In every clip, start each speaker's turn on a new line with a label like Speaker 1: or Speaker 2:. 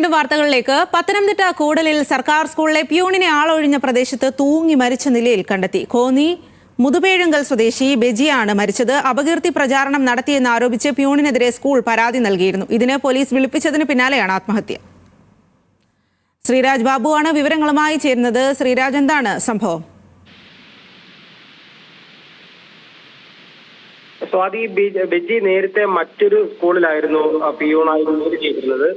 Speaker 1: വീണ്ടും വാർത്തകളിലേക്ക്. പത്തനംതിട്ട കൂടലിൽ സർക്കാർ സ്കൂളിലെ പ്യൂണിനെ ആളൊഴിഞ്ഞ പ്രദേശത്ത് തൂങ്ങി മരിച്ച നിലയിൽ കണ്ടെത്തി. കോന്നി മുതുപേഴുങ്കൽ സ്വദേശി ബെജിയാണ് മരിച്ചത്. അപകീർത്തി പ്രചാരണം നടത്തിയെന്ന് ആരോപിച്ച് പ്യൂണിനെതിരെ സ്കൂൾ പരാതി നൽകിയിരുന്നു. ഇതിന് പോലീസ് വിളിപ്പിച്ചതിന് പിന്നാലെയാണ് ആത്മഹത്യ. ശ്രീരാജ് ബാബുവാണ് വിവരങ്ങളുമായി ചേരുന്നത്. ശ്രീരാജ്, എന്താണ് സംഭവം?
Speaker 2: സ്വാതി, ബെജി നേരത്തെ മറ്റൊരു സ്കൂളിലായിരുന്നു പിയൂണായി ജോലി ചെയ്തിരുന്നത്.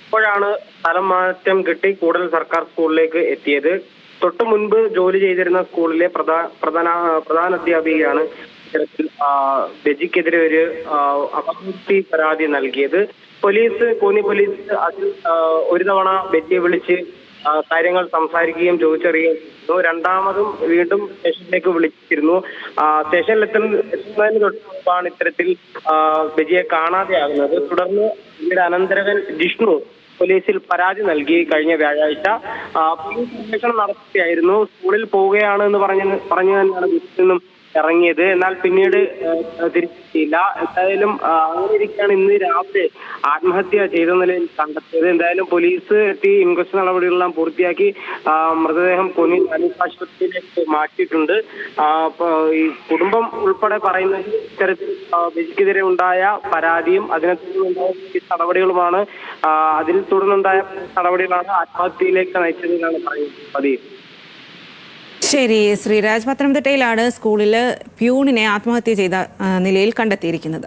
Speaker 2: ഇപ്പോഴാണ് സ്ഥലം മാറ്റം കിട്ടി കൂടൽ സർക്കാർ സ്കൂളിലേക്ക് എത്തിയത്. തൊട്ടു മുൻപ് ജോലി ചെയ്തിരുന്ന സ്കൂളിലെ പ്രധാന അധ്യാപികയാണ് ഇത്തരത്തിൽ ബെജിക്കെതിരെ ഒരു അപകീർത്തി പരാതി നൽകിയത്. കോന്നി പോലീസ് അതിൽ ഒരു തവണ ബെജിയെ വിളിച്ച് കാര്യങ്ങൾ സംസാരിക്കുകയും ചോദിച്ചറിയുകയും ചെയ്തു. രണ്ടാമതും വീണ്ടും സ്റ്റേഷനിലേക്ക് വിളിച്ചിരുന്നു. സ്റ്റേഷനിൽ എത്തുന്നതിന് തൊട്ട് മുൻപാണ് ഇത്തരത്തിൽ ബെജിയെ കാണാതെയാകുന്നത്. തുടർന്ന് പിന്നീട് അനന്തരവൻ ജിഷ്ണു പോലീസിൽ പരാതി നൽകി കഴിഞ്ഞ വ്യാഴാഴ്ച. പോലീസ് അന്വേഷണം നടത്തുകയായിരുന്നു. സ്കൂളിൽ പോവുകയാണ് എന്ന് പറഞ്ഞു തന്നെയാണ് വീട്ടിൽ നിന്നും ഇറങ്ങിയത്. എന്നാൽ പിന്നീട് തിരിച്ചെത്തിയില്ല. എന്തായാലും അങ്ങനെ ഇരിക്കുകയാണ് ഇന്ന് രാവിലെ ആത്മഹത്യ ചെയ്ത നിലയിൽ കണ്ടെത്തിയത്. എന്തായാലും പോലീസ് എത്തി ഇൻക്വസ്റ്റ് നടപടികളെല്ലാം പൂർത്തിയാക്കി മൃതദേഹം കോന്നി താലൂക്ക് ആശുപത്രിയിലേക്ക് മാറ്റിയിട്ടുണ്ട്. ഈ കുടുംബം ഉൾപ്പെടെ പറയുന്നത് ഇത്തരത്തിൽ ബെജിക്കെതിരെ ഉണ്ടായ പരാതിയും അതിനെ തുടർന്നുണ്ടായ നടപടികളുമാണ് അതിൽ തുടർന്നുണ്ടായ നടപടികളാണ് ആത്മഹത്യയിലേക്ക് നയിച്ചതെന്നാണ് പറയുന്നത്.
Speaker 1: ശരി ശ്രീരാജ്, പത്തനംതിട്ടയിലാണ് സ്കൂളിൽ പ്യൂണിനെ ആത്മഹത്യ ചെയ്ത നിലയിൽ കണ്ടെത്തിയിരിക്കുന്നത്.